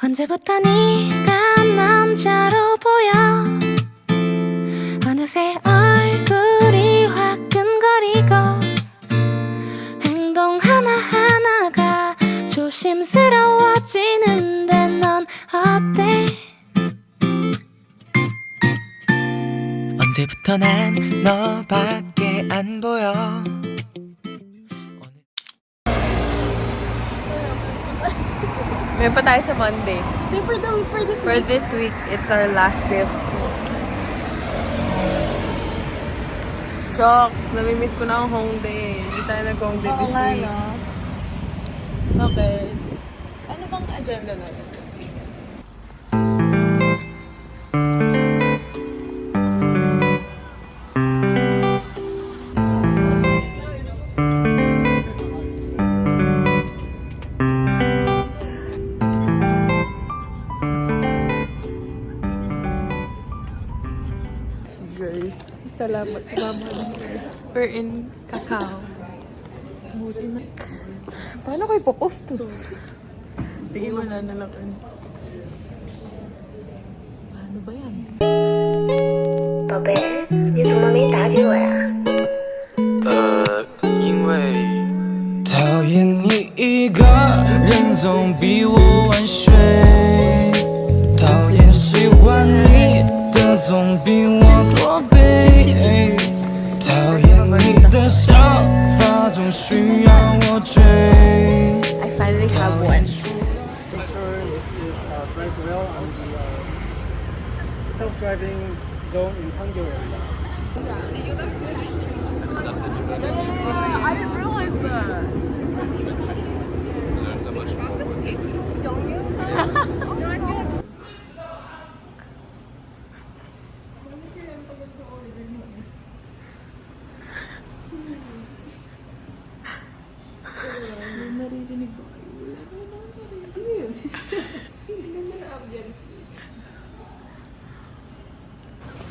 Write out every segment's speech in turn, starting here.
언제부터 네가 남자로 보여 어느새 얼굴이 화끈거리고 행동 하나하나가 조심스러워지는데 넌 어때? 언제부터 난 너밖에 안 보여. May pa tayo sa Monday. For this week, it's our last day of school. Shocks, namimiss ko na ang home day. Hindi tayo nag-home day this week. Okay. Ano bang agenda natin this week? Guys, salamat. We're in Cacao. Buti na. Paano kayo popost to? Sige, wala na lang. Ano ba yan? 宝贝，你怎么没打给我呀？因为讨厌你一个人总比我晚睡，讨厌喜欢你的总比我多悲，讨厌你的想法总需要我追。 I finally have one. Make sure it drives well on the self-driving zone in Hangul area. I didn't realize that.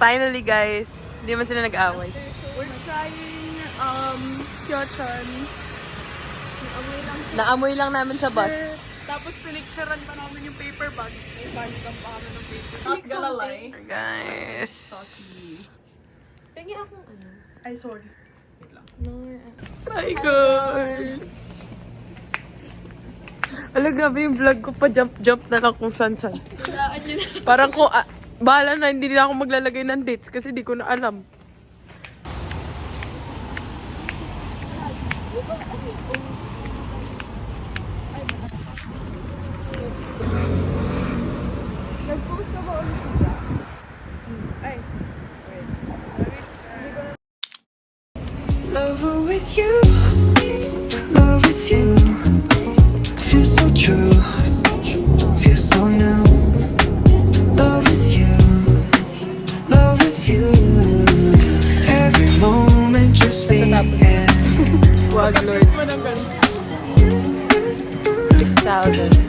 Finally guys, hindi man sila nag-away. We're trying Kyochan. Naamoy lang namin sa bus. Tapos pinicturean pa namin yung paper bag. May balikan pa kami ng paper bag. Not gonna lie. Guys. Pengi akong ano. Ay, sorry. Hi guys. Ala, grabe yung vlog ko pa jump na lang kung saan. Parang kung bahala na, hindi na ako maglalagay ng dates kasi di ko na alam. Lover with you, love with you. Feels so true, feels so new. Love with you, love with you. Every moment just being. Wag Lord. 6,000.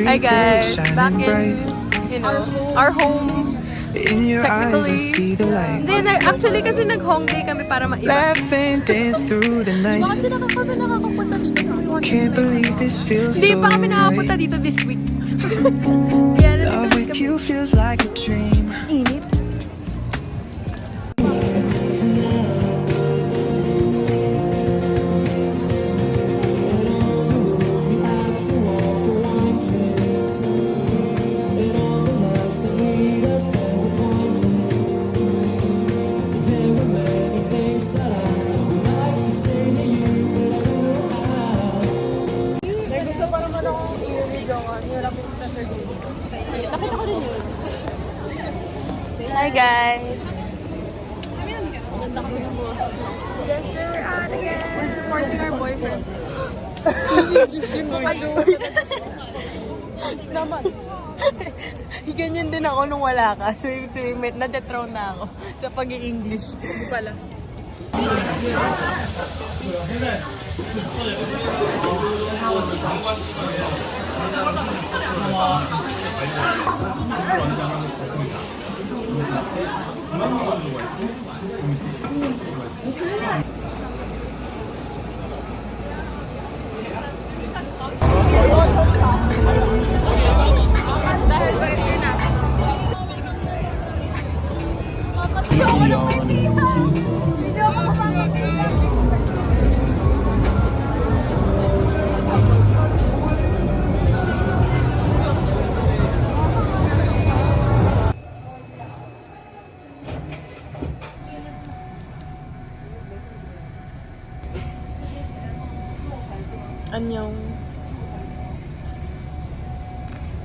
Hi guys, back in, our home. In your eyes, I Technically, see the light. Hindi, actually kasi nag-home day kami para maiba. Laugh and dance through the night. Bakit sila kami nakakapunta dito sa Iwan? Can't believe this feels Hindi so pa kami nakapunta right. dito this week. Kaya Love nandito with kami. you feels like a dream. Init. May gusto pa naman akong i-regawan. Yung rapid na sa dito. Nakita ko din yun. Hi guys. Maganda kasi ng boses mo. Yes, we're on again. We're supporting our boyfriends. Naman. Ganyan din ako nung wala ka. So, ibig sabihin, na-dethrone na ako sa pag-i-English. Hindi pala.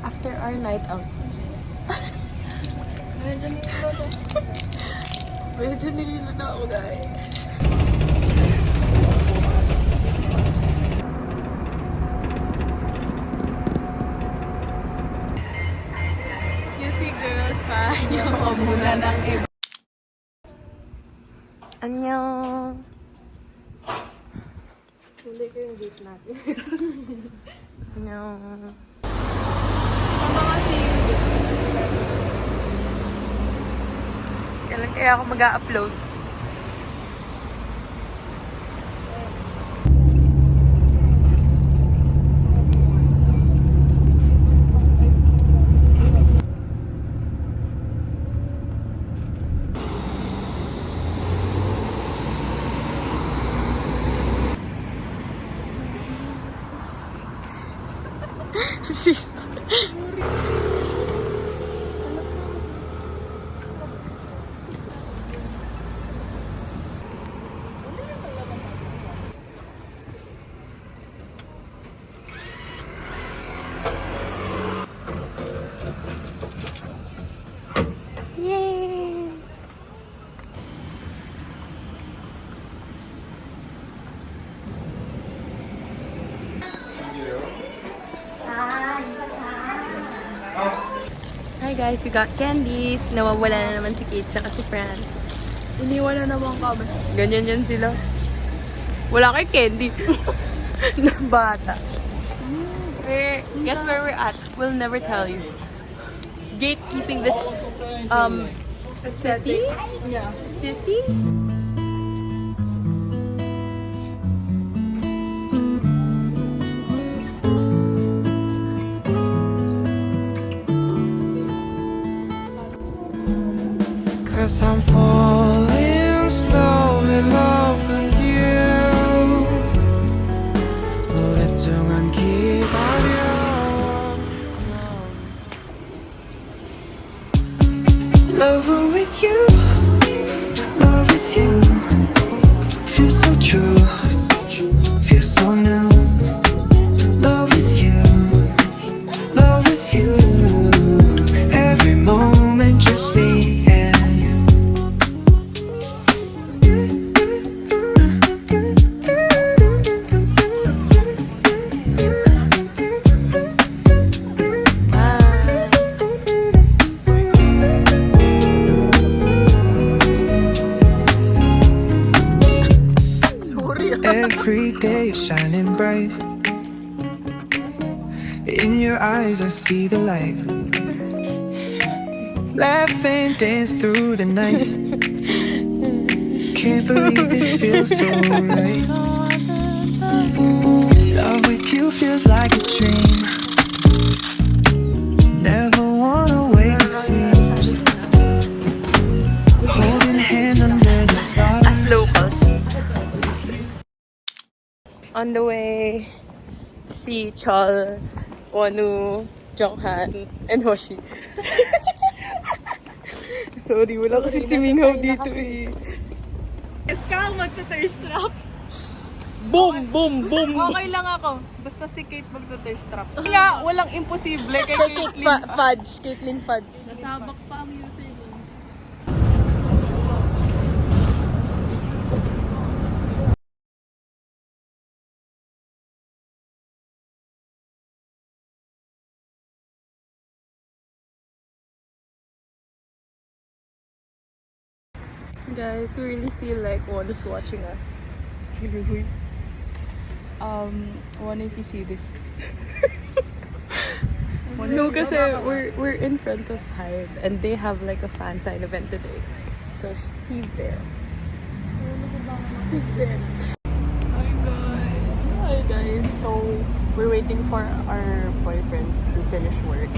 After our night out. Medyo nililo na ako, guys. QC girls pa. Yung muna ng iba. Annyeong. Hindi ko yung gate natin. Annyeong. Tama kasi yung gate. Kailan kaya ako mag-upload? Sis. Yay! Hi guys, we got candies. Nawawala na naman si Kate tsaka si Franz. Iniwan na naman kami. Ganyan yan sila. Wala kay candy. Na bata. Guess where we're at? We'll never tell you. Gatekeeping this city? Yeah. City? Cause I'm falling slowly in love with you. 오랫동안 기다려온 love with you, love with you. Feels so true, feels so new. Love with you, love with you. Every moment just me and you. Every day is shining bright. In your eyes I see the light. Laugh and dance through the night. Can't believe this feels so right. Love with you feels like a dream. Never wanna wake, it seems. Holding hands under the stars. As locals. On the way, si Chol, Wonu, Jonghan, and Hoshi. Sorry, wala kasi si Minghaw dito eh. Yes ka, magta-thirst trap. Boom! Boom! Boom! Okay lang ako. Basta si Kate magta-thirst trap. Kaya walang imposible kay Caitlyn. Fudge. Caitlyn Fudge. Nasabak pa ang user mo. Guys, we really feel like one is watching us. One if you see this. No, kasi we're in front of Hyde and they have like a fan sign event today. So he's there. He's there. Hi guys. So we're waiting for our boyfriends to finish work.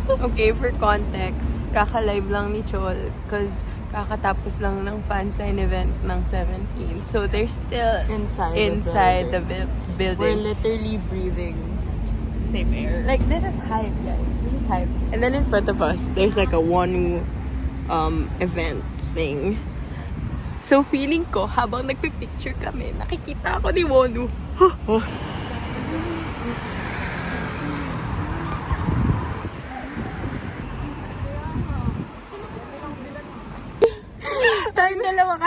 Okay, for context, kaka-live lang ni Chol because kakatapos lang ng fan sign event ng 17. So they're still inside the building. We're literally breathing the same air. Like, this is Hype, guys. This is Hype. And then in front of us, there's like a Wonu event thing. So feeling ko, habang nagpipicture kami, nakikita ako ni Wonu.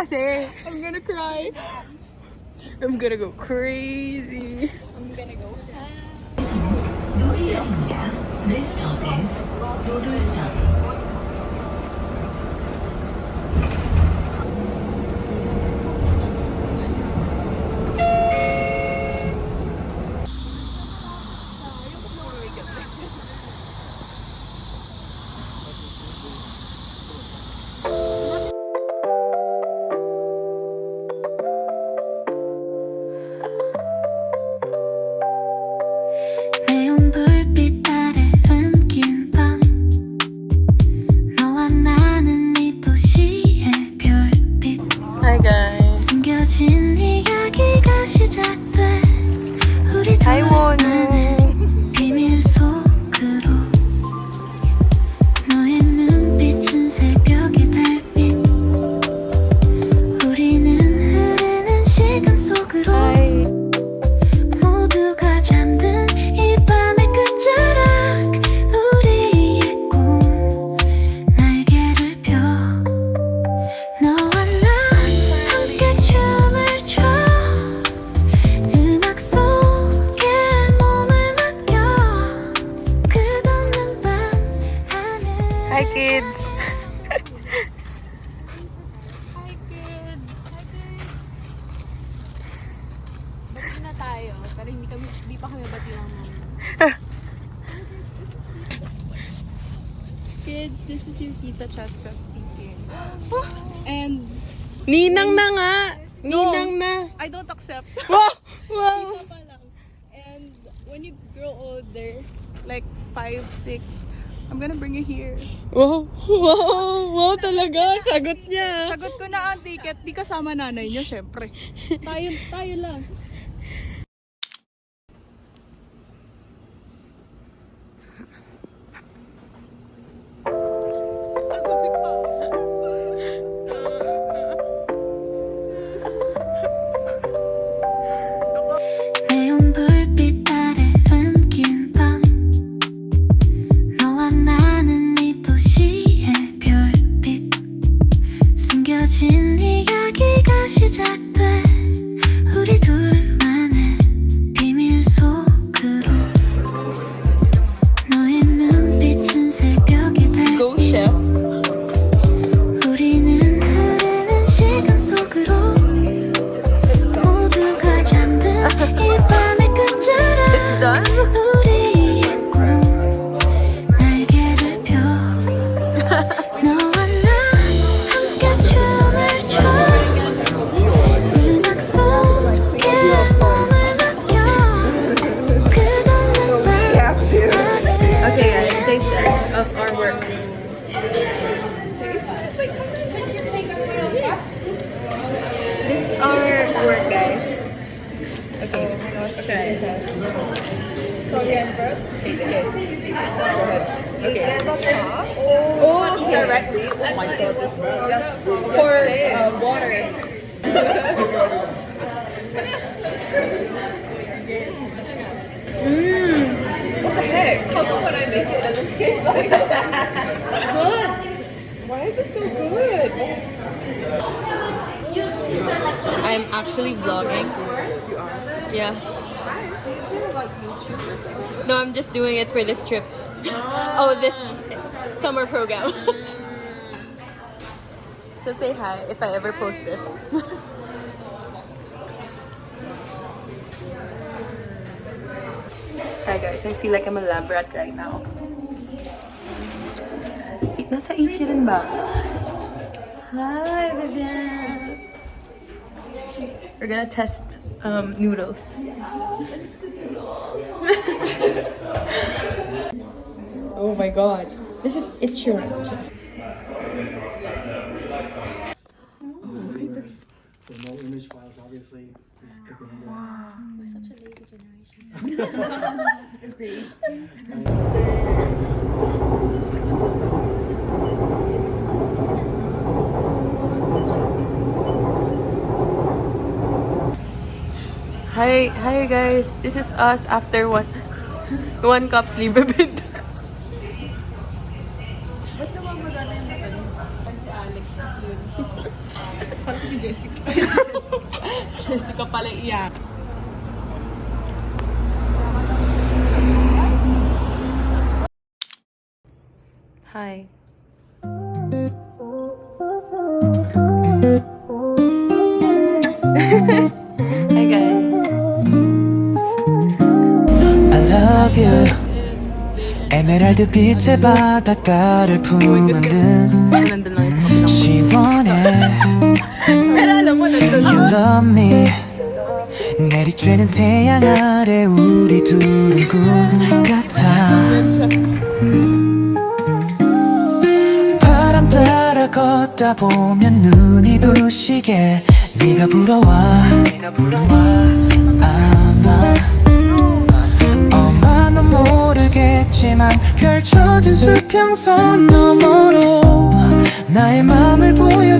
kasi. I'm gonna cry. I'm gonna go crazy. I'm gonna go. 내온 불빛 아래 은긴 밤 너와 나는 이 도시의 별빛 Hi guys. 숨겨진 이야기가 시작돼 우리 Hi, Wonu. 둘만의 비밀 속으로 너의 눈빛은 새벽의 달빛 우리는 흐르는 시간 속으로 모두가 잠든 이 밤의 끝자락 우리의 꿈 날개를 펴 너와 나 함께 춤을 춰 음악 속에 몸을 맡겨 끝없는 밤 하늘 Hi kids. Hi, kids! Bati na tayo, pero hindi pa kami bati ng mama. Kids, this is your Tita Chaska speaking. And Ninang na nga. Ninang na. I don't accept. Wow! Wow! Tita pa lang. And when you grow older, like 5, 6, I'm gonna bring you here. Wow! Wow! Wow talaga. Sagot niya. Sagot ko na ang ticket, di kasama nanay niyo, syempre. Tayo lang. 내온 불빛 아래 은긴 밤 너와 나는 이 도시의 별빛 숨겨진 이야기가 시작돼 우리 둘만의 비밀 속으로 너의 눈빛은 새벽의 달 Go chef. 우리는 흐르는 시간 속으로 모두가 잠든 이 밤의 끝자락 It's done? 우리의 꿈 날개를 펴 너와 나 함께 춤을 춰 음악 속에 몸을 맡겨 끝없는 밤 하늘 Okay guys, taste test of our work. This is our work, guys. Okay. Okay. Korean first. Okay. Go ahead. Okay. Oh, okay. Directly. Oh my god, this is just for water. What the heck? How come when I make it doesn't taste like that? Good. Why is it so good? I'm actually vlogging. You are? Yeah. Do you do like YouTube or something? No, I'm just doing it for this trip. Oh, this summer program. So say hi if I ever post this. Hi guys, I feel like I'm a lab rat right now. Nasa Ichiran ba? Hi, Vivian! We're gonna test noodles. Oh my god. This is Ichiran. So no image files, obviously. Just click on the- We're such a lazy generation. Hi guys. This is us after one cup libre bid. Ba't naman magana yung mata niyo? Si Alex, kasi yun. Parang si Jessica. Jessica pala iyak. Hi. Hi guys. I love you 에메랄드 빛의 바닷가를 품은 듯 Nandun lang yung sa kabilang. 시원해 Pero alam mo, nandun. You love me 내리쬐는 태양 아래 우리 둘은 꿈 같아 바람 따라 걷다 보면 눈이 부시게 네가 불어와 아마 엄마 넌 모르겠지만 펼쳐진 수평선 너머로 나의 맘을 보여